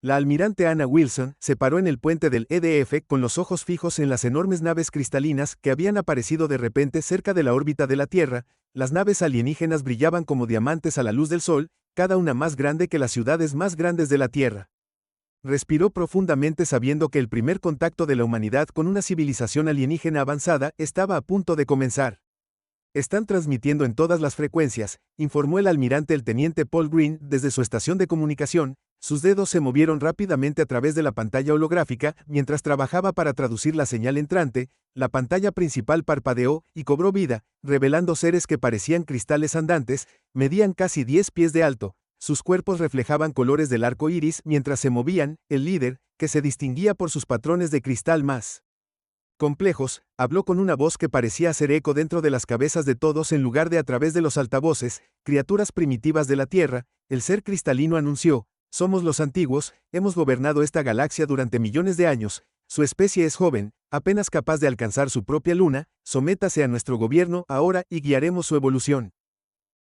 La almirante Anna Wilson se paró en el puente del EDF con los ojos fijos en las enormes naves cristalinas que habían aparecido de repente cerca de la órbita de la Tierra. Las naves alienígenas brillaban como diamantes a la luz del sol, cada una más grande que las ciudades más grandes de la Tierra. Respiró profundamente sabiendo que el primer contacto de la humanidad con una civilización alienígena avanzada estaba a punto de comenzar. Están transmitiendo en todas las frecuencias, informó el almirante el teniente Paul Green desde su estación de comunicación. Sus dedos se movieron rápidamente a través de la pantalla holográfica mientras trabajaba para traducir la señal entrante. La pantalla principal parpadeó y cobró vida, revelando seres que parecían cristales andantes, medían casi 10 pies de alto. Sus cuerpos reflejaban colores del arco iris mientras se movían. El líder, que se distinguía por sus patrones de cristal más complejos, habló con una voz que parecía hacer eco dentro de las cabezas de todos en lugar de a través de los altavoces. Criaturas primitivas de la Tierra, el ser cristalino anunció: somos los antiguos, hemos gobernado esta galaxia durante millones de años, su especie es joven, apenas capaz de alcanzar su propia luna, sométase a nuestro gobierno ahora y guiaremos su evolución.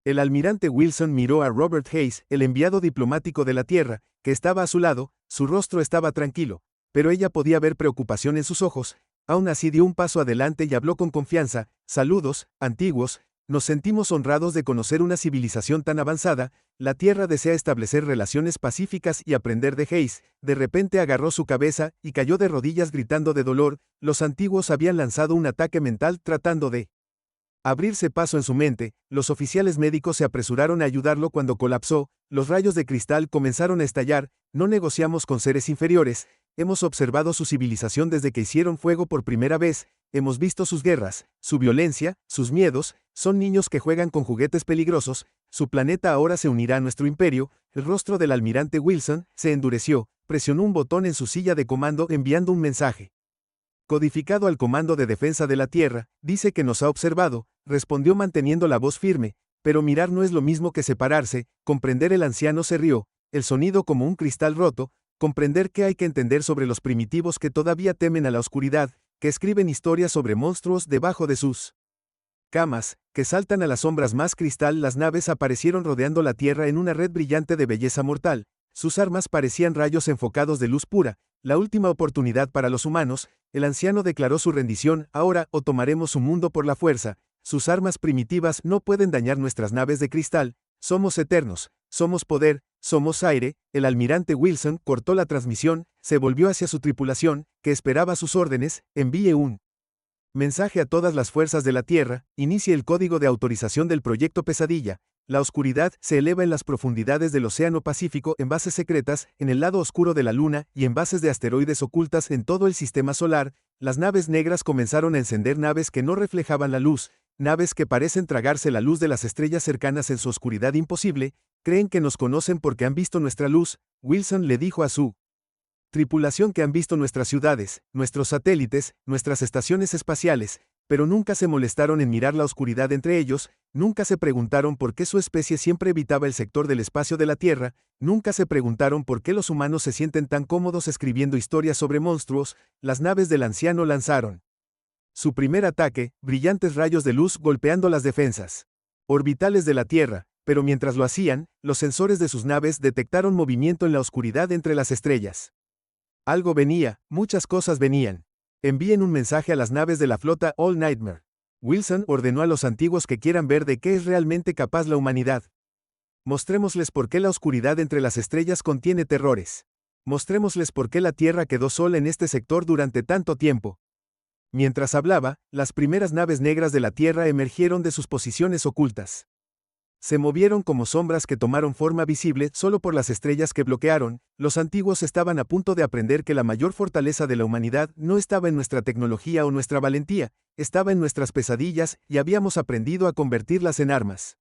El almirante Wilson miró a Robert Hayes, el enviado diplomático de la Tierra, que estaba a su lado. Su rostro estaba tranquilo, pero ella podía ver preocupación en sus ojos. Aún así dio un paso adelante y habló con confianza: saludos, antiguos, nos sentimos honrados de conocer una civilización tan avanzada. La Tierra desea establecer relaciones pacíficas y aprender de Hayes. De repente agarró su cabeza y cayó de rodillas gritando de dolor. Los antiguos habían lanzado un ataque mental tratando de abrirse paso en su mente. Los oficiales médicos se apresuraron a ayudarlo cuando colapsó. Los rayos de cristal comenzaron a estallar. No negociamos con seres inferiores. Hemos observado su civilización desde que hicieron fuego por primera vez. Hemos visto sus guerras, su violencia, sus miedos. Son niños que juegan con juguetes peligrosos. Su planeta ahora se unirá a nuestro imperio. El rostro del almirante Wilson se endureció. Presionó un botón en su silla de comando enviando un mensaje codificado al Comando de Defensa de la Tierra. Dice que nos ha observado, respondió manteniendo la voz firme. Pero mirar no es lo mismo que separarse. Comprender. El anciano se rió, el sonido como un cristal roto. Comprender que hay que entender sobre los primitivos que todavía temen a la oscuridad, que escriben historias sobre monstruos debajo de sus camas, que saltan a las sombras más cristal. Las naves aparecieron rodeando la Tierra en una red brillante de belleza mortal. Sus armas parecían rayos enfocados de luz pura. La última oportunidad para los humanos. El anciano declaró su rendición: ahora o tomaremos su mundo por la fuerza. Sus armas primitivas no pueden dañar nuestras naves de cristal. Somos eternos, somos poder, somos aire. El almirante Wilson cortó la transmisión, se volvió hacia su tripulación, que esperaba sus órdenes. Envíe un mensaje a todas las fuerzas de la Tierra, inicie el código de autorización del proyecto Pesadilla. La oscuridad se eleva en las profundidades del Océano Pacífico, en bases secretas, en el lado oscuro de la Luna, y en bases de asteroides ocultas en todo el sistema solar. Las naves negras comenzaron a encender, naves que no reflejaban la luz, naves que parecen tragarse la luz de las estrellas cercanas en su oscuridad imposible. Creen que nos conocen porque han visto nuestra luz. Wilson le dijo a su tripulación que han visto nuestras ciudades, nuestros satélites, nuestras estaciones espaciales, pero nunca se molestaron en mirar la oscuridad entre ellos. Nunca se preguntaron por qué su especie siempre evitaba el sector del espacio de la Tierra. Nunca se preguntaron por qué los humanos se sienten tan cómodos escribiendo historias sobre monstruos. Las naves del anciano lanzaron su primer ataque, brillantes rayos de luz golpeando las defensas orbitales de la Tierra, pero mientras lo hacían, los sensores de sus naves detectaron movimiento en la oscuridad entre las estrellas. Algo venía, muchas cosas venían. Envíen un mensaje a las naves de la flota All Nightmare. Wilson ordenó a los antiguos que quieran ver de qué es realmente capaz la humanidad. Mostrémosles por qué la oscuridad entre las estrellas contiene terrores. Mostrémosles por qué la Tierra quedó sola en este sector durante tanto tiempo. Mientras hablaba, las primeras naves negras de la Tierra emergieron de sus posiciones ocultas. Se movieron como sombras que tomaron forma visible solo por las estrellas que bloquearon. Los antiguos estaban a punto de aprender que la mayor fortaleza de la humanidad no estaba en nuestra tecnología o nuestra valentía, estaba en nuestras pesadillas, y habíamos aprendido a convertirlas en armas.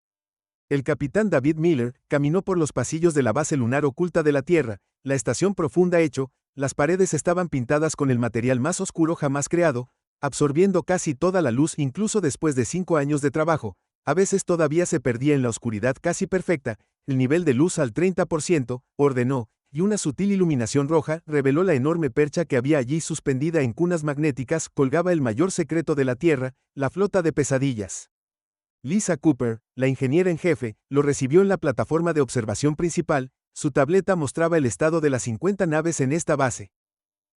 El capitán David Miller caminó por los pasillos de la base lunar oculta de la Tierra, la estación profunda hecho. Las paredes estaban pintadas con el material más oscuro jamás creado, absorbiendo casi toda la luz incluso después de 5 años de trabajo. A veces todavía se perdía en la oscuridad casi perfecta. El nivel de luz al 30%, ordenó, y una sutil iluminación roja reveló la enorme percha que había allí suspendida en cunas magnéticas. Colgaba el mayor secreto de la Tierra, la flota de pesadillas. Lisa Cooper, la ingeniera en jefe, lo recibió en la plataforma de observación principal. Su tableta mostraba el estado de las 50 naves en esta base.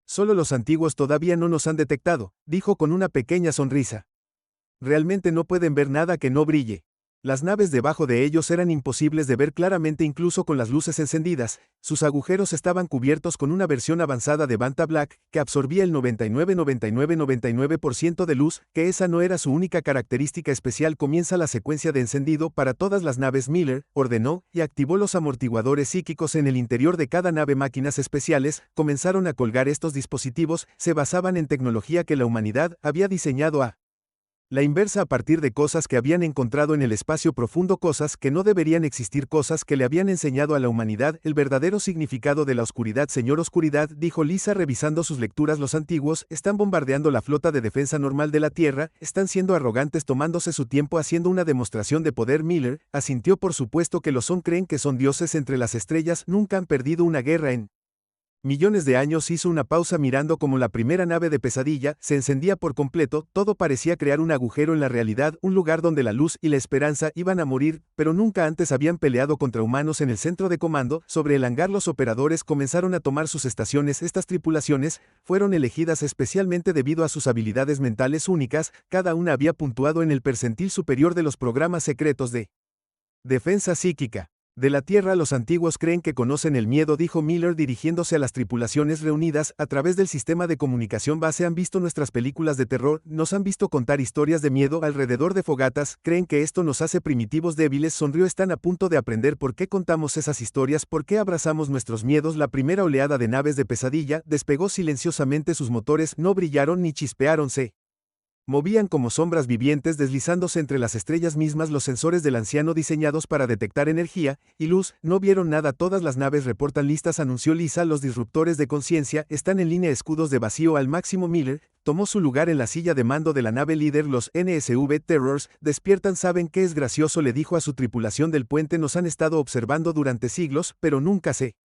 Solo los antiguos todavía no nos han detectado, dijo con una pequeña sonrisa. Realmente no pueden ver nada que no brille. Las naves debajo de ellos eran imposibles de ver claramente incluso con las luces encendidas, sus agujeros estaban cubiertos con una versión avanzada de Banta Black que absorbía el 99,9999% de luz, que esa no era su única característica especial. Comienza la secuencia de encendido para todas las naves. Miller ordenó y activó los amortiguadores psíquicos en el interior de cada nave. Máquinas especiales comenzaron a colgar estos dispositivos, se basaban en tecnología que la humanidad había diseñado a la inversa a partir de cosas que habían encontrado en el espacio profundo, cosas que no deberían existir, cosas que le habían enseñado a la humanidad el verdadero significado de la oscuridad. Señor Oscuridad, dijo Lisa revisando sus lecturas, los antiguos están bombardeando la flota de defensa normal de la Tierra, están siendo arrogantes tomándose su tiempo haciendo una demostración de poder. Miller asintió. Por supuesto que lo son, creen que son dioses entre las estrellas, nunca han perdido una guerra en millones de años. Hizo una pausa mirando como la primera nave de Pesadilla se encendía por completo, todo parecía crear un agujero en la realidad, un lugar donde la luz y la esperanza iban a morir, pero nunca antes habían peleado contra humanos en el centro de comando. Sobre el hangar los operadores comenzaron a tomar sus estaciones. Estas tripulaciones fueron elegidas especialmente debido a sus habilidades mentales únicas, cada una había puntuado en el percentil superior de los programas secretos de defensa psíquica. De la Tierra los antiguos creen que conocen el miedo, dijo Miller dirigiéndose a las tripulaciones reunidas a través del sistema de comunicación base. Han visto nuestras películas de terror, nos han visto contar historias de miedo alrededor de fogatas, creen que esto nos hace primitivos débiles. Sonrió. Están a punto de aprender por qué contamos esas historias, por qué abrazamos nuestros miedos. La primera oleada de naves de Pesadilla despegó silenciosamente, sus motores no brillaron ni chispearon, se movían como sombras vivientes deslizándose entre las estrellas mismas. Los sensores del anciano diseñados para detectar energía y luz no vieron nada. Todas las naves reportan listas, anunció Lisa. Los disruptores de conciencia están en línea, escudos de vacío al máximo. Miller tomó su lugar en la silla de mando de la nave líder. Los NSV Terrors despiertan. ¿Saben qué es gracioso?, le dijo a su tripulación del puente. Nos han estado observando durante siglos, pero nunca se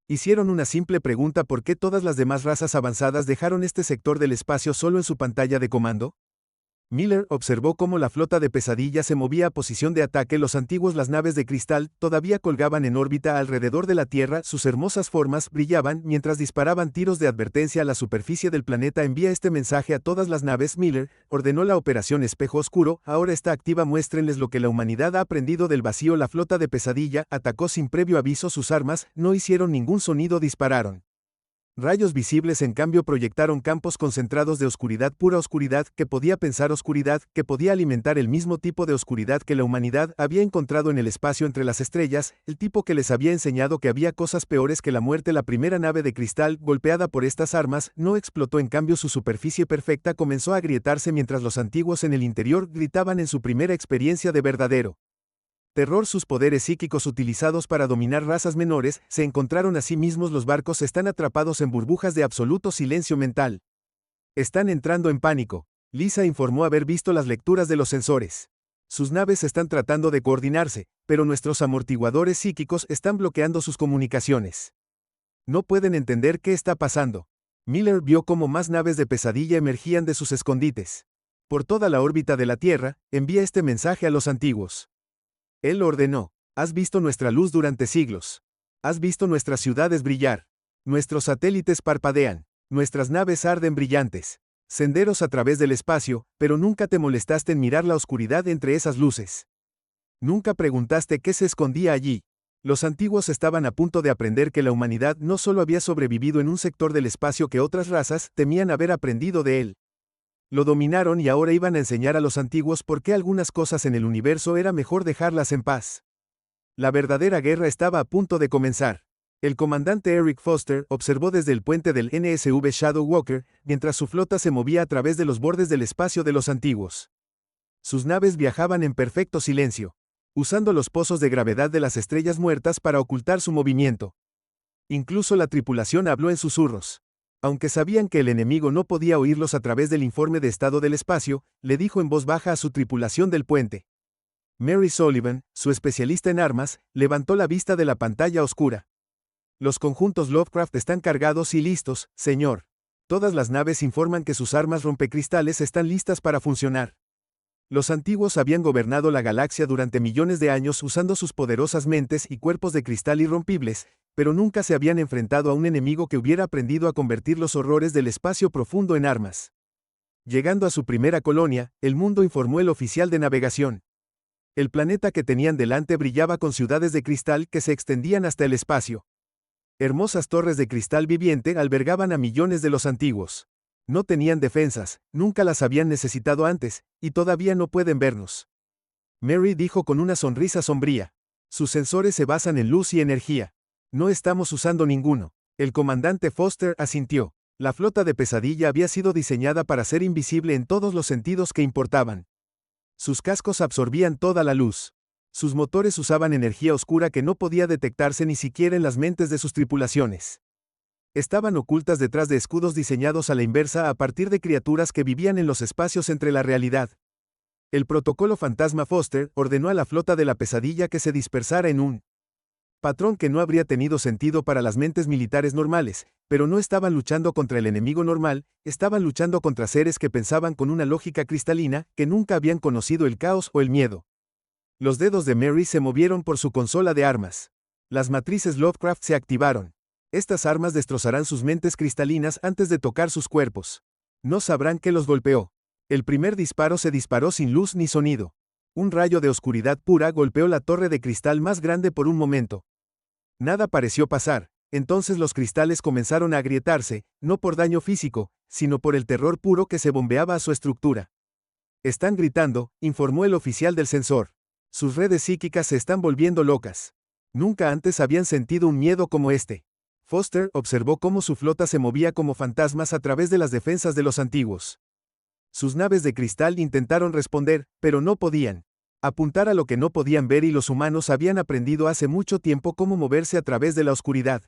hicieron una simple pregunta: ¿por qué todas las demás razas avanzadas dejaron este sector del espacio solo en su pantalla de comando? Miller observó cómo la flota de Pesadilla se movía a posición de ataque. Los antiguos, las naves de cristal, todavía colgaban en órbita alrededor de la Tierra, sus hermosas formas brillaban mientras disparaban tiros de advertencia a la superficie del planeta. Envía este mensaje a todas las naves. Miller ordenó la operación Espejo Oscuro, ahora está activa, muéstrenles lo que la humanidad ha aprendido del vacío. La flota de Pesadilla atacó sin previo aviso, sus armas no hicieron ningún sonido, dispararon rayos visibles, en cambio proyectaron campos concentrados de oscuridad, pura oscuridad, que podía pensar, oscuridad, que podía alimentar el mismo tipo de oscuridad que la humanidad había encontrado en el espacio entre las estrellas, el tipo que les había enseñado que había cosas peores que la muerte. La primera nave de cristal, golpeada por estas armas, no explotó, en cambio su superficie perfecta comenzó a agrietarse mientras los antiguos en el interior gritaban en su primera experiencia de verdadero terror. Sus poderes psíquicos utilizados para dominar razas menores se encontraron a sí mismos. Los barcos están atrapados en burbujas de absoluto silencio mental. Están entrando en pánico. Lisa informó haber visto las lecturas de los sensores. Sus naves están tratando de coordinarse, pero nuestros amortiguadores psíquicos están bloqueando sus comunicaciones. No pueden entender qué está pasando. Miller vio cómo más naves de Pesadilla emergían de sus escondites. Por toda la órbita de la Tierra, envía este mensaje a los antiguos. Él ordenó: has visto nuestra luz durante siglos. Has visto nuestras ciudades brillar. Nuestros satélites parpadean. Nuestras naves arden brillantes. Senderos a través del espacio, pero nunca te molestaste en mirar la oscuridad entre esas luces. Nunca preguntaste qué se escondía allí. Los antiguos estaban a punto de aprender que la humanidad no solo había sobrevivido en un sector del espacio que otras razas temían haber aprendido de él. Lo dominaron y ahora iban a enseñar a los antiguos por qué algunas cosas en el universo era mejor dejarlas en paz. La verdadera guerra estaba a punto de comenzar. El comandante Eric Foster observó desde el puente del NSV Shadow Walker, mientras su flota se movía a través de los bordes del espacio de los antiguos. Sus naves viajaban en perfecto silencio, usando los pozos de gravedad de las estrellas muertas para ocultar su movimiento. Incluso la tripulación habló en susurros. Aunque sabían que el enemigo no podía oírlos a través del informe de estado del espacio, le dijo en voz baja a su tripulación del puente. Mary Sullivan, su especialista en armas, levantó la vista de la pantalla oscura. Los conjuntos Lovecraft están cargados y listos, señor. Todas las naves informan que sus armas rompecristales están listas para funcionar. Los antiguos habían gobernado la galaxia durante millones de años usando sus poderosas mentes y cuerpos de cristal irrompibles, pero nunca se habían enfrentado a un enemigo que hubiera aprendido a convertir los horrores del espacio profundo en armas. Llegando a su primera colonia, el mundo informó el oficial de navegación. El planeta que tenían delante brillaba con ciudades de cristal que se extendían hasta el espacio. Hermosas torres de cristal viviente albergaban a millones de los antiguos. No tenían defensas, nunca las habían necesitado antes, y todavía no pueden vernos. Mary dijo con una sonrisa sombría. Sus sensores se basan en luz y energía. No estamos usando ninguno. El comandante Foster asintió. La flota de Pesadilla había sido diseñada para ser invisible en todos los sentidos que importaban. Sus cascos absorbían toda la luz. Sus motores usaban energía oscura que no podía detectarse ni siquiera en las mentes de sus tripulaciones. Estaban ocultas detrás de escudos diseñados a la inversa a partir de criaturas que vivían en los espacios entre la realidad. El protocolo Fantasma Foster ordenó a la flota de la Pesadilla que se dispersara en un patrón que no habría tenido sentido para las mentes militares normales, pero no estaban luchando contra el enemigo normal, estaban luchando contra seres que pensaban con una lógica cristalina, que nunca habían conocido el caos o el miedo. Los dedos de Mary se movieron por su consola de armas. Las matrices Lovecraft se activaron. Estas armas destrozarán sus mentes cristalinas antes de tocar sus cuerpos. No sabrán qué los golpeó. El primer disparo se disparó sin luz ni sonido. Un rayo de oscuridad pura golpeó la torre de cristal más grande por un momento. Nada pareció pasar, entonces los cristales comenzaron a agrietarse, no por daño físico, sino por el terror puro que se bombeaba a su estructura. Están gritando, informó el oficial del sensor. Sus redes psíquicas se están volviendo locas. Nunca antes habían sentido un miedo como este. Foster observó cómo su flota se movía como fantasmas a través de las defensas de los antiguos. Sus naves de cristal intentaron responder, pero no podían. Apuntar a lo que no podían ver y los humanos habían aprendido hace mucho tiempo cómo moverse a través de la oscuridad.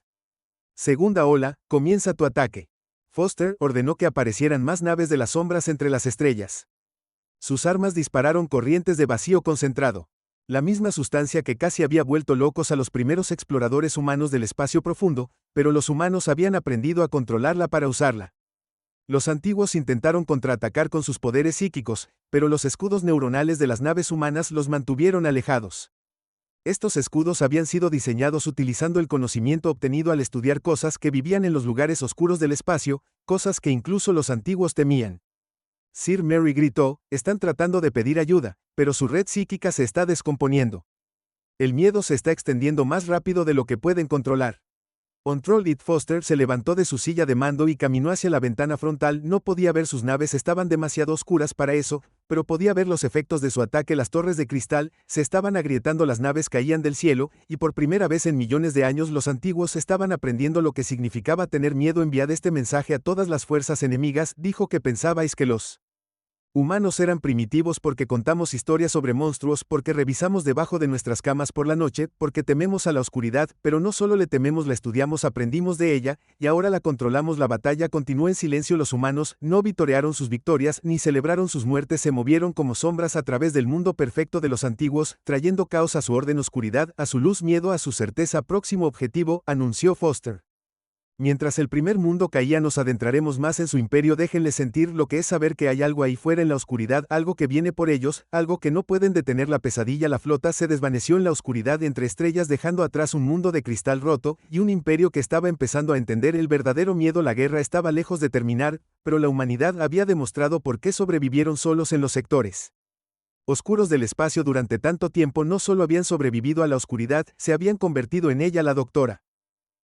Segunda ola, comienza tu ataque. Foster ordenó que aparecieran más naves de las sombras entre las estrellas. Sus armas dispararon corrientes de vacío concentrado. La misma sustancia que casi había vuelto locos a los primeros exploradores humanos del espacio profundo, pero los humanos habían aprendido a controlarla para usarla. Los antiguos intentaron contraatacar con sus poderes psíquicos, pero los escudos neuronales de las naves humanas los mantuvieron alejados. Estos escudos habían sido diseñados utilizando el conocimiento obtenido al estudiar cosas que vivían en los lugares oscuros del espacio, cosas que incluso los antiguos temían. Sir Mary gritó, están tratando de pedir ayuda, pero su red psíquica se está descomponiendo. El miedo se está extendiendo más rápido de lo que pueden controlar. Control-It Foster se levantó de su silla de mando y caminó hacia la ventana frontal. No podía ver sus naves, estaban demasiado oscuras para eso, pero podía ver los efectos de su ataque. Las torres de cristal se estaban agrietando, las naves caían del cielo, y por primera vez en millones de años los antiguos estaban aprendiendo lo que significaba tener miedo. Enviad este mensaje a todas las fuerzas enemigas, dijo que pensabais que los humanos eran primitivos porque contamos historias sobre monstruos, porque revisamos debajo de nuestras camas por la noche, porque tememos a la oscuridad, pero no solo le tememos, la estudiamos, aprendimos de ella, y ahora la controlamos. La batalla continuó en silencio. Los humanos no vitorearon sus victorias, ni celebraron sus muertes, se movieron como sombras a través del mundo perfecto de los antiguos, trayendo caos a su orden, oscuridad a su luz, miedo a su certeza. Próximo objetivo, anunció Foster. Mientras el primer mundo caía, nos adentraremos más en su imperio. Déjenles sentir lo que es saber que hay algo ahí fuera en la oscuridad, algo que viene por ellos, algo que no pueden detener. La pesadilla, la flota se desvaneció en la oscuridad entre estrellas, dejando atrás un mundo de cristal roto y un imperio que estaba empezando a entender el verdadero miedo. La guerra estaba lejos de terminar, pero la humanidad había demostrado por qué sobrevivieron solos en los sectores oscuros del espacio durante tanto tiempo. No solo habían sobrevivido a la oscuridad, se habían convertido en ella. La doctora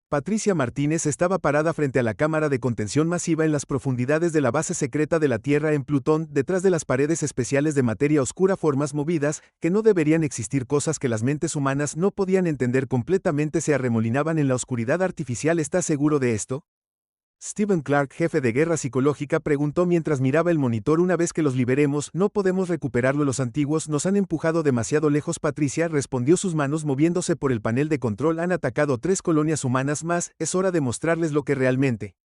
Patricia Martínez estaba parada frente a la cámara de contención masiva en las profundidades de la base secreta de la Tierra en Plutón, detrás de las paredes especiales de materia oscura, formas movidas, que no deberían existir, cosas que las mentes humanas no podían entender completamente, se arremolinaban en la oscuridad artificial. ¿Estás seguro de esto? Stephen Clark, jefe de guerra psicológica, preguntó mientras miraba el monitor. Una vez que los liberemos, no podemos recuperarlo. Los antiguos nos han empujado demasiado lejos. Patricia respondió, sus manos moviéndose por el panel de control. Han atacado 3 colonias humanas más, es hora de mostrarles lo que realmente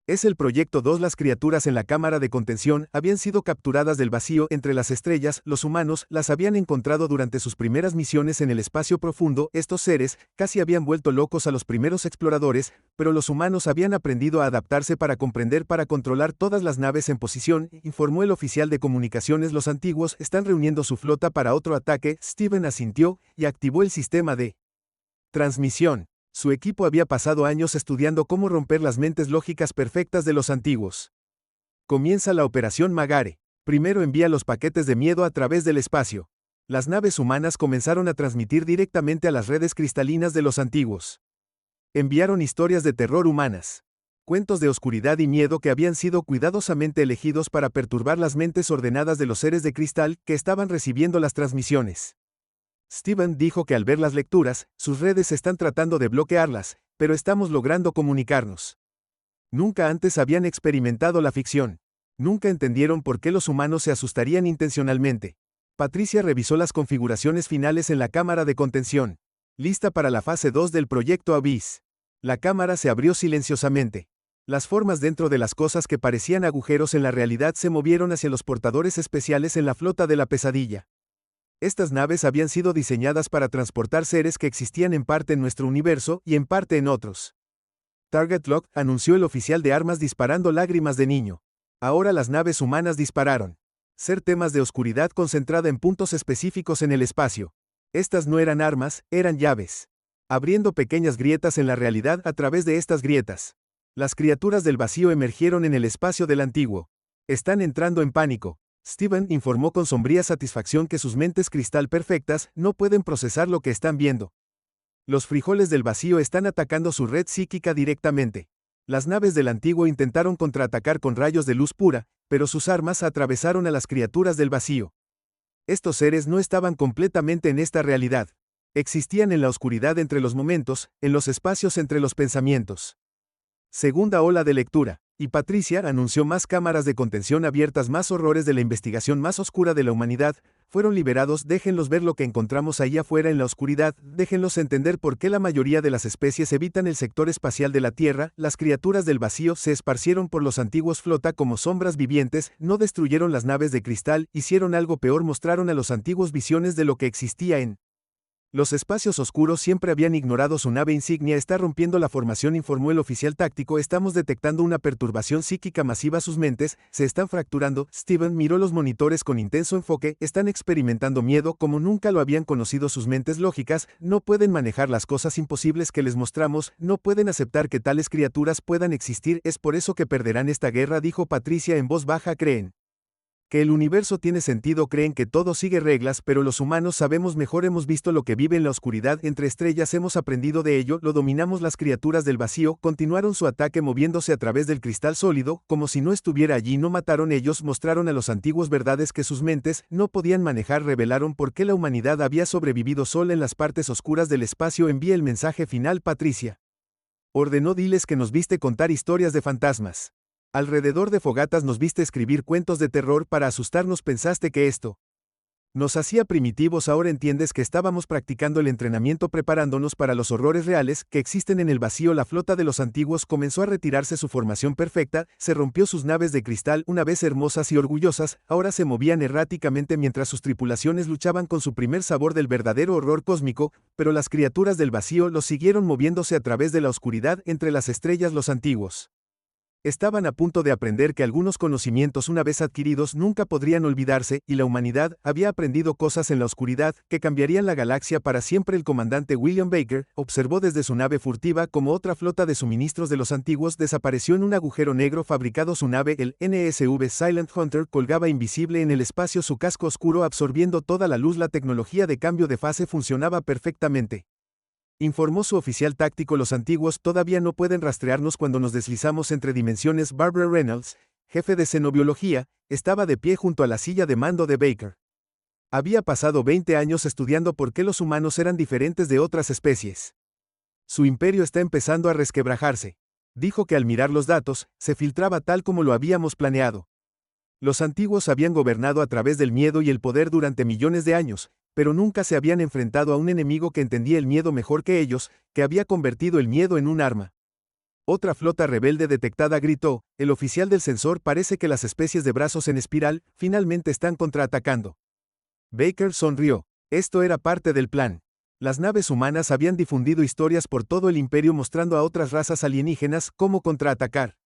Es el Proyecto 2. Las criaturas en la cámara de contención habían sido capturadas del vacío entre las estrellas. Los humanos las habían encontrado durante sus primeras misiones en el espacio profundo. Estos seres casi habían vuelto locos a los primeros exploradores, pero los humanos habían aprendido a adaptarse para controlar todas las naves en posición, informó el oficial de comunicaciones. Los antiguos están reuniendo su flota para otro ataque. Steven asintió y activó el sistema de transmisión. Su equipo había pasado años estudiando cómo romper las mentes lógicas perfectas de los antiguos. Comienza la Operación Magare. Primero envía los paquetes de miedo a través del espacio. Las naves humanas comenzaron a transmitir directamente a las redes cristalinas de los antiguos. Enviaron historias de terror humanas. Cuentos de oscuridad y miedo que habían sido cuidadosamente elegidos para perturbar las mentes ordenadas de los seres de cristal que estaban recibiendo las transmisiones. Steven dijo que al ver las lecturas, sus redes están tratando de bloquearlas, pero estamos logrando comunicarnos. Nunca antes habían experimentado la ficción. Nunca entendieron por qué los humanos se asustarían intencionalmente. Patricia revisó las configuraciones finales en la cámara de contención. Lista para la fase 2 del proyecto Abyss. La cámara se abrió silenciosamente. Las formas dentro de las cosas que parecían agujeros en la realidad se movieron hacia los portadores especiales en la flota de la pesadilla. Estas naves habían sido diseñadas para transportar seres que existían en parte en nuestro universo y en parte en otros. Target Lock, anunció el oficial de armas disparando lágrimas de niño. Ahora las naves humanas dispararon. Ser temas de oscuridad concentrada en puntos específicos en el espacio. Estas no eran armas, eran llaves. Abriendo pequeñas grietas en la realidad a través de estas grietas. Las criaturas del vacío emergieron en el espacio del antiguo. Están entrando en pánico. Steven informó con sombría satisfacción que sus mentes cristal perfectas no pueden procesar lo que están viendo. Los frijoles del vacío están atacando su red psíquica directamente. Las naves del antiguo intentaron contraatacar con rayos de luz pura, pero sus armas atravesaron a las criaturas del vacío. Estos seres no estaban completamente en esta realidad. Existían en la oscuridad entre los momentos, en los espacios entre los pensamientos. Segunda ola de lectura. Y Patricia anunció más cámaras de contención abiertas, más horrores de la investigación más oscura de la humanidad, fueron liberados. Déjenlos ver lo que encontramos ahí afuera en la oscuridad, déjenlos entender por qué la mayoría de las especies evitan el sector espacial de la Tierra. Las criaturas del vacío se esparcieron por los antiguos flota como sombras vivientes, no destruyeron las naves de cristal, hicieron algo peor, mostraron a los antiguos visiones de lo que existía en los espacios oscuros. Siempre habían ignorado su nave insignia. Está rompiendo la formación, informó el oficial táctico. Estamos detectando una perturbación psíquica masiva. Sus mentes se están fracturando. Steven miró los monitores con intenso enfoque. Están experimentando miedo como nunca lo habían conocido. Sus mentes lógicas no pueden manejar las cosas imposibles que les mostramos, no pueden aceptar que tales criaturas puedan existir. Es por eso que perderán esta guerra, dijo Patricia en voz baja. Creen que el universo tiene sentido, creen que todo sigue reglas, pero los humanos sabemos mejor, hemos visto lo que vive en la oscuridad entre estrellas, hemos aprendido de ello, lo dominamos. Las criaturas del vacío continuaron su ataque moviéndose a través del cristal sólido, como si no estuviera allí. No mataron ellos, mostraron a los antiguos verdades que sus mentes no podían manejar, revelaron por qué la humanidad había sobrevivido sola en las partes oscuras del espacio. Envía el mensaje final. Patricia ordenó, diles que nos viste contar historias de fantasmas. Alrededor de fogatas nos viste escribir cuentos de terror para asustarnos. Pensaste que esto nos hacía primitivos. Ahora entiendes que estábamos practicando el entrenamiento, preparándonos para los horrores reales que existen en el vacío. La flota de los antiguos comenzó a retirarse. Su formación perfecta se rompió. Sus naves de cristal, una vez hermosas y orgullosas, ahora se movían erráticamente mientras sus tripulaciones luchaban con su primer sabor del verdadero horror cósmico, pero las criaturas del vacío los siguieron moviéndose a través de la oscuridad entre las estrellas. Los antiguos estaban a punto de aprender que algunos conocimientos una vez adquiridos nunca podrían olvidarse, y la humanidad había aprendido cosas en la oscuridad que cambiarían la galaxia para siempre. El comandante William Baker observó desde su nave furtiva como otra flota de suministros de los antiguos desapareció en un agujero negro fabricado. Su nave, el NSV Silent Hunter, colgaba invisible en el espacio, su casco oscuro absorbiendo toda la luz. La tecnología de cambio de fase funcionaba perfectamente, informó su oficial táctico. Los antiguos todavía no pueden rastrearnos cuando nos deslizamos entre dimensiones. Barbara Reynolds, jefe de xenobiología, estaba de pie junto a la silla de mando de Baker. Había pasado 20 años estudiando por qué los humanos eran diferentes de otras especies. Su imperio está empezando a resquebrajarse. Dijo que al mirar los datos, se filtraba tal como lo habíamos planeado. Los antiguos habían gobernado a través del miedo y el poder durante millones de años, pero nunca se habían enfrentado a un enemigo que entendía el miedo mejor que ellos, que había convertido el miedo en un arma. Otra flota rebelde detectada gritó, el oficial del sensor parece que las especies de brazos en espiral finalmente están contraatacando. Baker sonrió. Esto era parte del plan. Las naves humanas habían difundido historias por todo el imperio mostrando a otras razas alienígenas cómo contraatacar.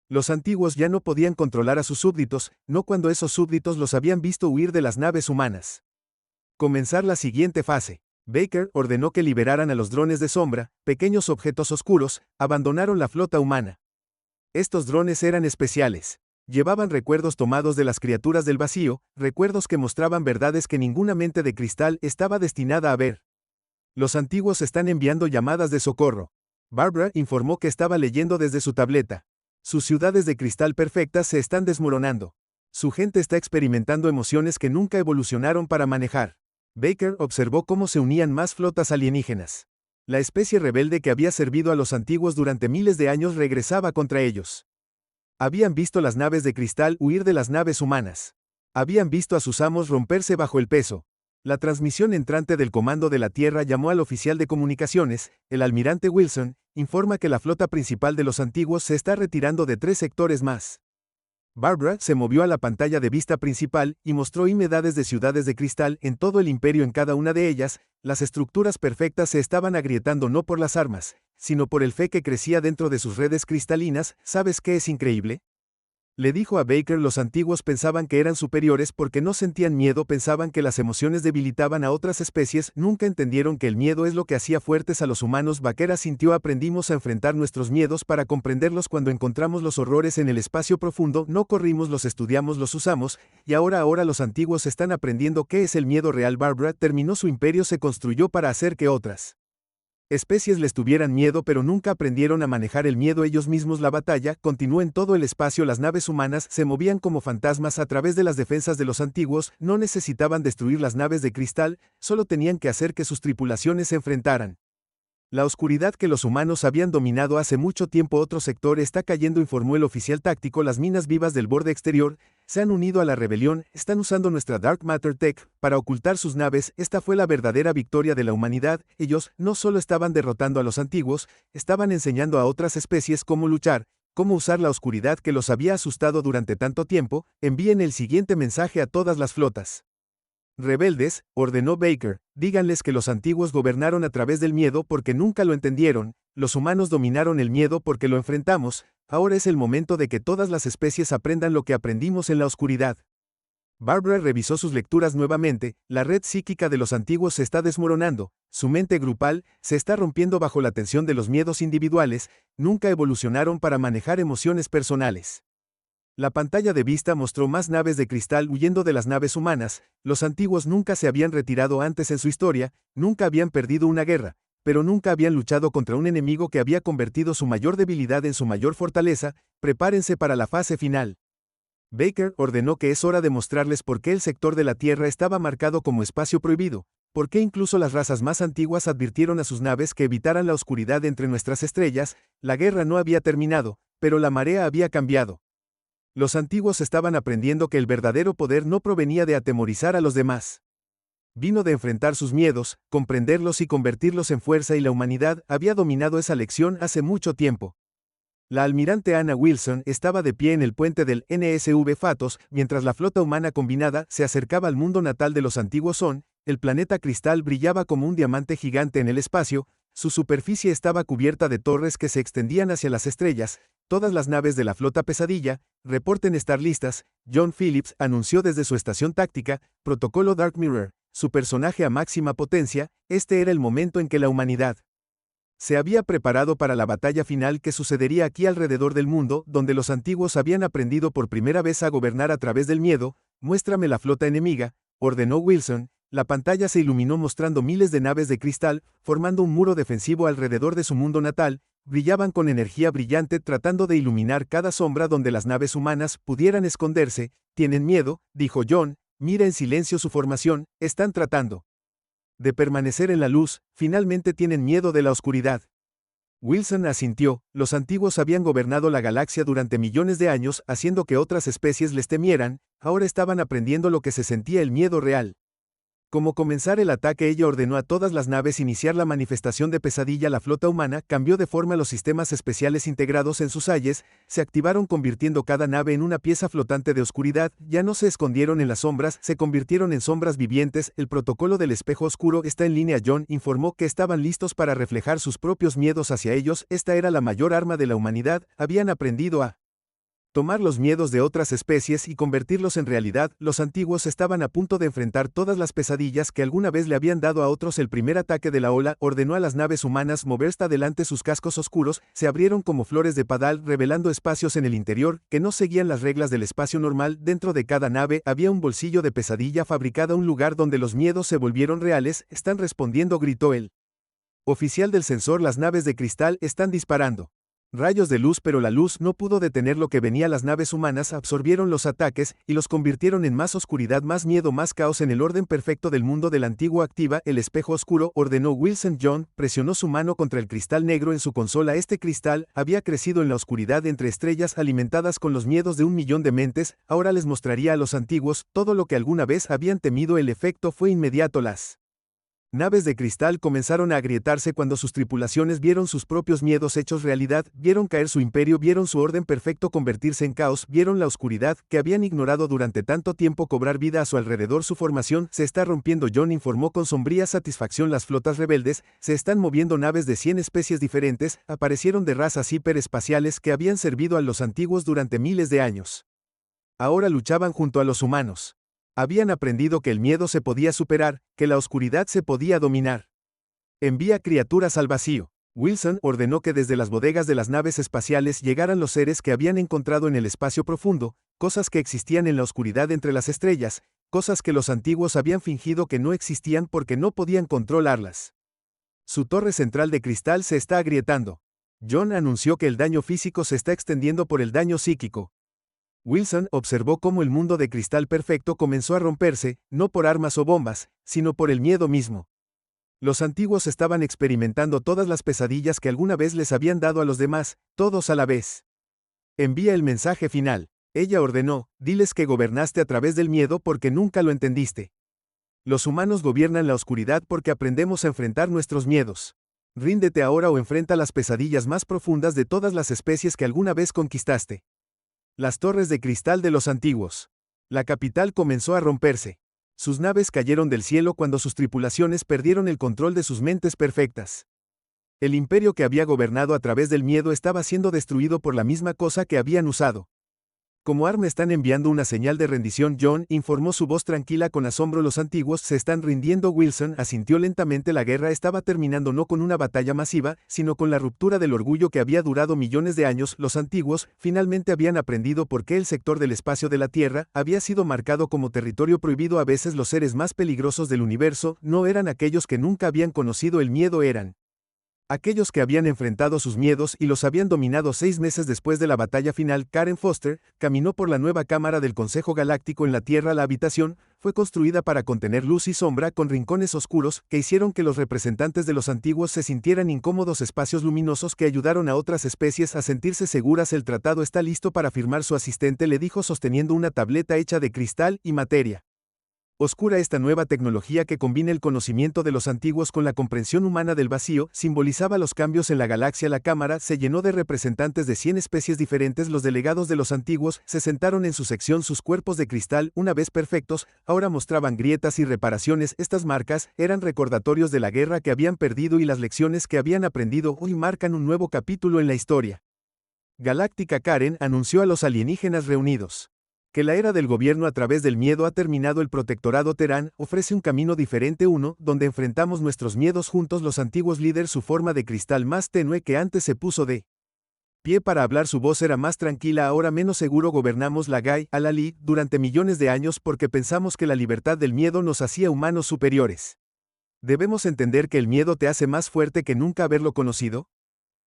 Los antiguos ya no podían controlar a sus súbditos, no cuando esos súbditos los habían visto huir de las naves humanas. Comenzar la siguiente fase. Baker ordenó que liberaran a los drones de sombra, pequeños objetos oscuros, abandonaron la flota humana. Estos drones eran especiales. Llevaban recuerdos tomados de las criaturas del vacío, recuerdos que mostraban verdades que ninguna mente de cristal estaba destinada a ver. Los antiguos están enviando llamadas de socorro. Barbara informó que estaba leyendo desde su tableta. Sus ciudades de cristal perfectas se están desmoronando. Su gente está experimentando emociones que nunca evolucionaron para manejar. Baker observó cómo se unían más flotas alienígenas. La especie rebelde que había servido a los antiguos durante miles de años regresaba contra ellos. Habían visto las naves de cristal huir de las naves humanas. Habían visto a sus amos romperse bajo el peso. La transmisión entrante del Comando de la Tierra llamó al oficial de comunicaciones, el almirante Wilson, informa que la flota principal de los antiguos se está retirando de 3 sectores más. Barbara se movió a la pantalla de vista principal y mostró inmedades de ciudades de cristal en todo el imperio. En cada una de ellas, las estructuras perfectas se estaban agrietando no por las armas, sino por el fe que crecía dentro de sus redes cristalinas. ¿Sabes qué es increíble?, le dijo a Baker. Los antiguos pensaban que eran superiores porque no sentían miedo, pensaban que las emociones debilitaban a otras especies, nunca entendieron que el miedo es lo que hacía fuertes a los humanos. Baker sintió. Aprendimos a enfrentar nuestros miedos para comprenderlos cuando encontramos los horrores en el espacio profundo, no corrimos, los estudiamos, los usamos, y ahora los antiguos están aprendiendo qué es el miedo real. Barbara terminó su imperio, se construyó para hacer que otras especies les tuvieran miedo, pero nunca aprendieron a manejar el miedo ellos mismos. La batalla continuó en todo el espacio. Las naves humanas se movían como fantasmas a través de las defensas de los antiguos, no necesitaban destruir las naves de cristal, solo tenían que hacer que sus tripulaciones se enfrentaran. La oscuridad que los humanos habían dominado hace mucho tiempo. Otro sector está cayendo, informó el oficial táctico. Las minas vivas del borde exterior se han unido a la rebelión, están usando nuestra Dark Matter Tech para ocultar sus naves. Esta fue la verdadera victoria de la humanidad. Ellos no solo estaban derrotando a los antiguos, estaban enseñando a otras especies cómo luchar, cómo usar la oscuridad que los había asustado durante tanto tiempo. Envíen el siguiente mensaje a todas las flotas rebeldes, ordenó Baker, díganles que los antiguos gobernaron a través del miedo porque nunca lo entendieron, los humanos dominaron el miedo porque lo enfrentamos, ahora es el momento de que todas las especies aprendan lo que aprendimos en la oscuridad. Barbara revisó sus lecturas nuevamente, la red psíquica de los antiguos se está desmoronando, su mente grupal se está rompiendo bajo la tensión de los miedos individuales, nunca evolucionaron para manejar emociones personales. La pantalla de vista mostró más naves de cristal huyendo de las naves humanas. Los antiguos nunca se habían retirado antes en su historia, nunca habían perdido una guerra, pero nunca habían luchado contra un enemigo que había convertido su mayor debilidad en su mayor fortaleza. Prepárense para la fase final. Baker ordenó que es hora de mostrarles por qué el sector de la Tierra estaba marcado como espacio prohibido, por qué incluso las razas más antiguas advirtieron a sus naves que evitaran la oscuridad entre nuestras estrellas. La guerra no había terminado, pero la marea había cambiado. Los antiguos estaban aprendiendo que el verdadero poder no provenía de atemorizar a los demás. Vino de enfrentar sus miedos, comprenderlos y convertirlos en fuerza, y la humanidad había dominado esa lección hace mucho tiempo. La almirante Anna Wilson estaba de pie en el puente del NSV Phatos, mientras la flota humana combinada se acercaba al mundo natal de los antiguos Son. El planeta cristal brillaba como un diamante gigante en el espacio, su superficie estaba cubierta de torres que se extendían hacia las estrellas. Todas las naves de la flota pesadilla reporten estar listas. John Phillips anunció desde su estación táctica, protocolo Dark Mirror, su personaje a máxima potencia. Este era el momento en que la humanidad se había preparado para la batalla final que sucedería aquí alrededor del mundo, donde los antiguos habían aprendido por primera vez a gobernar a través del miedo. Muéstrame la flota enemiga, ordenó Wilson. La pantalla se iluminó mostrando miles de naves de cristal, formando un muro defensivo alrededor de su mundo natal. Brillaban con energía brillante tratando de iluminar cada sombra donde las naves humanas pudieran esconderse. Tienen miedo, dijo John, mira en silencio su formación, están tratando de permanecer en la luz, finalmente tienen miedo de la oscuridad. Wilson asintió, los antiguos habían gobernado la galaxia durante millones de años, haciendo que otras especies les temieran, ahora estaban aprendiendo lo que se sentía el miedo real. Como comenzar el ataque, ella ordenó a todas las naves iniciar la manifestación de pesadilla. La flota humana cambió de forma. Los sistemas especiales integrados en sus ayes se activaron, convirtiendo cada nave en una pieza flotante de oscuridad. Ya no se escondieron en las sombras, se convirtieron en sombras vivientes. El protocolo del espejo oscuro está en línea. John informó que estaban listos para reflejar sus propios miedos hacia ellos. Esta era la mayor arma de la humanidad. Habían aprendido a tomar los miedos de otras especies y convertirlos en realidad. Los antiguos estaban a punto de enfrentar todas las pesadillas que alguna vez le habían dado a otros. El primer ataque de la ola ordenó a las naves humanas moverse adelante. Sus cascos oscuros se abrieron como flores de padal, revelando espacios en el interior que no seguían las reglas del espacio normal. Dentro de cada nave había un bolsillo de pesadilla fabricada, un lugar donde los miedos se volvieron reales. «Están respondiendo», gritó el oficial del sensor. «Las naves de cristal están disparando rayos de luz», pero la luz no pudo detener lo que venía. Las naves humanas absorbieron los ataques y los convirtieron en más oscuridad, más miedo, más caos. En el orden perfecto del mundo del antiguo. «Activa el espejo oscuro», ordenó Wilson. John presionó su mano contra el cristal negro en su consola. Este cristal había crecido en la oscuridad entre estrellas alimentadas con los miedos de 1.000.000 de mentes. Ahora les mostraría a los antiguos todo lo que alguna vez habían temido. El efecto fue inmediato. Las naves de cristal comenzaron a agrietarse cuando sus tripulaciones vieron sus propios miedos hechos realidad, vieron caer su imperio, vieron su orden perfecto convertirse en caos, vieron la oscuridad que habían ignorado durante tanto tiempo cobrar vida a su alrededor. «Su formación se está rompiendo», John informó con sombría satisfacción. «Las flotas rebeldes se están moviendo. Naves de 100 especies diferentes aparecieron, de razas hiperespaciales que habían servido a los antiguos durante miles de años. Ahora luchaban junto a los humanos. Habían aprendido que el miedo se podía superar, que la oscuridad se podía dominar. «Envía criaturas al vacío». Wilson ordenó que desde las bodegas de las naves espaciales llegaran los seres que habían encontrado en el espacio profundo, cosas que existían en la oscuridad entre las estrellas, cosas que los antiguos habían fingido que no existían porque no podían controlarlas. «Su torre central de cristal se está agrietando». John anunció que el daño físico se está extendiendo por el daño psíquico. Wilson observó cómo el mundo de cristal perfecto comenzó a romperse, no por armas o bombas, sino por el miedo mismo. Los antiguos estaban experimentando todas las pesadillas que alguna vez les habían dado a los demás, todos a la vez. «Envía el mensaje final», ella ordenó. «Diles que gobernaste a través del miedo porque nunca lo entendiste. Los humanos gobiernan la oscuridad porque aprendemos a enfrentar nuestros miedos. Ríndete ahora o enfrenta las pesadillas más profundas de todas las especies que alguna vez conquistaste». Las torres de cristal de los antiguos. La capital comenzó a romperse. Sus naves cayeron del cielo cuando sus tripulaciones perdieron el control de sus mentes perfectas. El imperio que había gobernado a través del miedo estaba siendo destruido por la misma cosa que habían usado. «Como arma están enviando una señal de rendición», John informó, su voz tranquila con asombro. «Los antiguos se están rindiendo». Wilson asintió lentamente. La guerra estaba terminando, no con una batalla masiva, sino con la ruptura del orgullo que había durado millones de años. Los antiguos finalmente habían aprendido por qué el sector del espacio de la Tierra había sido marcado como territorio prohibido. A veces los seres más peligrosos del universo no eran aquellos que nunca habían conocido el miedo, eran aquellos que habían enfrentado sus miedos y los habían dominado. 6 meses después de la batalla final, Karen Foster caminó por la nueva cámara del Consejo Galáctico en la Tierra. La habitación fue construida para contener luz y sombra, con rincones oscuros que hicieron que los representantes de los antiguos se sintieran incómodos, espacios luminosos que ayudaron a otras especies a sentirse seguras. «El tratado está listo para firmar», su asistente le dijo, sosteniendo una tableta hecha de cristal y materia oscura. Esta nueva tecnología, que combina el conocimiento de los antiguos con la comprensión humana del vacío, simbolizaba los cambios en la galaxia. La cámara se llenó de representantes de 100 especies diferentes. Los delegados de los antiguos se sentaron en su sección. Sus cuerpos de cristal, una vez perfectos, ahora mostraban grietas y reparaciones. Estas marcas eran recordatorios de la guerra que habían perdido y las lecciones que habían aprendido. Hoy marcan un nuevo capítulo en la historia galáctica. Karen anunció a los alienígenas reunidos que la era del gobierno a través del miedo ha terminado. El protectorado Terán ofrece un camino diferente, uno donde enfrentamos nuestros miedos juntos. Los antiguos líderes, su forma de cristal más tenue que antes, se puso de pie para hablar. Su voz era más tranquila, ahora menos seguro. «Gobernamos la Gai Alali durante millones de años porque pensamos que la libertad del miedo nos hacía humanos superiores. Debemos entender que el miedo te hace más fuerte que nunca haberlo conocido».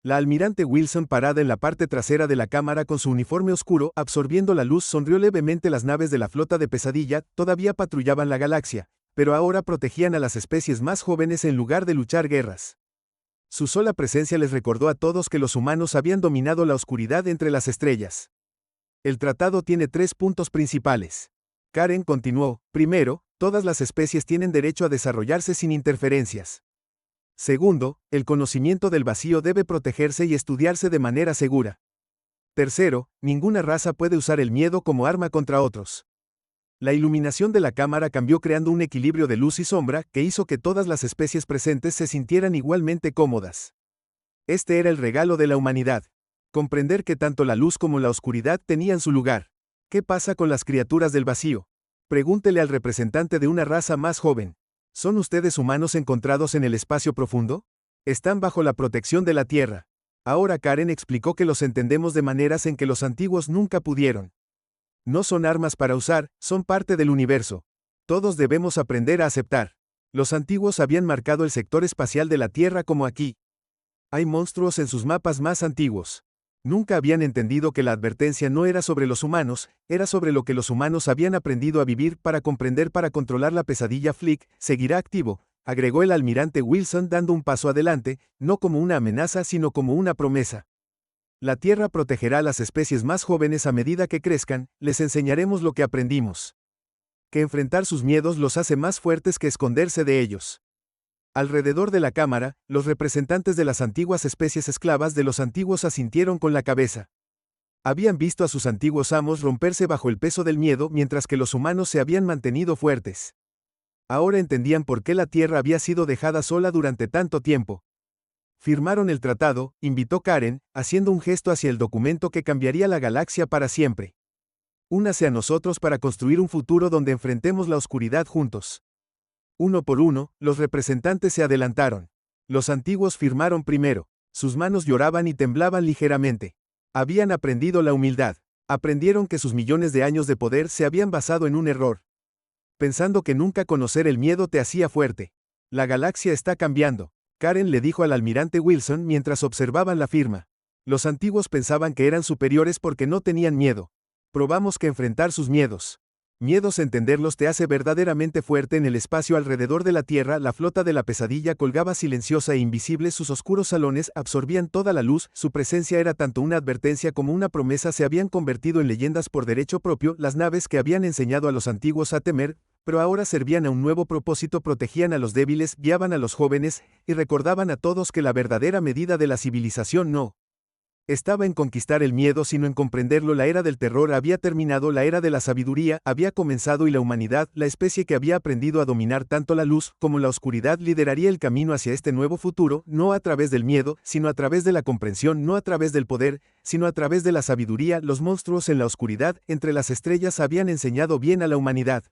La almirante Wilson, parada en la parte trasera de la cámara con su uniforme oscuro absorbiendo la luz, sonrió levemente. Las naves de la flota de pesadilla todavía patrullaban la galaxia, pero ahora protegían a las especies más jóvenes en lugar de luchar guerras. Su sola presencia les recordó a todos que los humanos habían dominado la oscuridad entre las estrellas. «El tratado tiene 3 puntos principales». Karen continuó. «Primero, todas las especies tienen derecho a desarrollarse sin interferencias. Segundo, el conocimiento del vacío debe protegerse y estudiarse de manera segura. Tercero, ninguna raza puede usar el miedo como arma contra otros. La iluminación de la cámara cambió creando un equilibrio de luz y sombra que hizo que todas las especies presentes se sintieran igualmente cómodas. Este era el regalo de la humanidad. Comprender que tanto la luz como la oscuridad tenían su lugar. ¿Qué pasa con las criaturas del vacío? Pregúntele al representante de una raza más joven. ¿Son ustedes humanos encontrados en el espacio profundo? Están bajo la protección de la Tierra. Ahora Karen explicó que los entendemos de maneras en que los antiguos nunca pudieron. No son armas para usar, son parte del universo. Todos debemos aprender a aceptar. Los antiguos habían marcado el sector espacial de la Tierra como aquí. Hay monstruos en sus mapas más antiguos. Nunca habían entendido que la advertencia no era sobre los humanos, era sobre lo que los humanos habían aprendido a vivir para comprender para controlar la pesadilla. Flick seguirá activo, agregó el almirante Wilson dando un paso adelante, no como una amenaza sino como una promesa. La Tierra protegerá a las especies más jóvenes a medida que crezcan, les enseñaremos lo que aprendimos. Que enfrentar sus miedos los hace más fuertes que esconderse de ellos. Alrededor de la cámara, los representantes de las antiguas especies esclavas de los antiguos asintieron con la cabeza. Habían visto a sus antiguos amos romperse bajo el peso del miedo mientras que los humanos se habían mantenido fuertes. Ahora entendían por qué la Tierra había sido dejada sola durante tanto tiempo. Firmaron el tratado, invitó Karen, haciendo un gesto hacia el documento que cambiaría la galaxia para siempre. Únase a nosotros para construir un futuro donde enfrentemos la oscuridad juntos. Uno por uno, los representantes se adelantaron. Los antiguos firmaron primero. Sus manos lloraban y temblaban ligeramente. Habían aprendido la humildad. Aprendieron que sus millones de años de poder se habían basado en un error. Pensando que nunca conocer el miedo te hacía fuerte. La galaxia está cambiando, Karen le dijo al almirante Wilson mientras observaban la firma. Los antiguos pensaban que eran superiores porque no tenían miedo. Probamos que enfrentar sus miedos. Entenderlos te hace verdaderamente fuerte en el espacio alrededor de la Tierra. La flota de la pesadilla colgaba silenciosa e invisible, sus oscuros salones absorbían toda la luz, su presencia era tanto una advertencia como una promesa, se habían convertido en leyendas por derecho propio, las naves que habían enseñado a los antiguos a temer, pero ahora servían a un nuevo propósito, protegían a los débiles, guiaban a los jóvenes, y recordaban a todos que la verdadera medida de la civilización no estaba en conquistar el miedo sino en comprenderlo. La era del terror había terminado, la era de la sabiduría había comenzado y la humanidad, la especie que había aprendido a dominar tanto la luz como la oscuridad, lideraría el camino hacia este nuevo futuro, no a través del miedo, sino a través de la comprensión, no a través del poder, sino a través de la sabiduría. Los monstruos en la oscuridad, entre las estrellas, habían enseñado bien a la humanidad.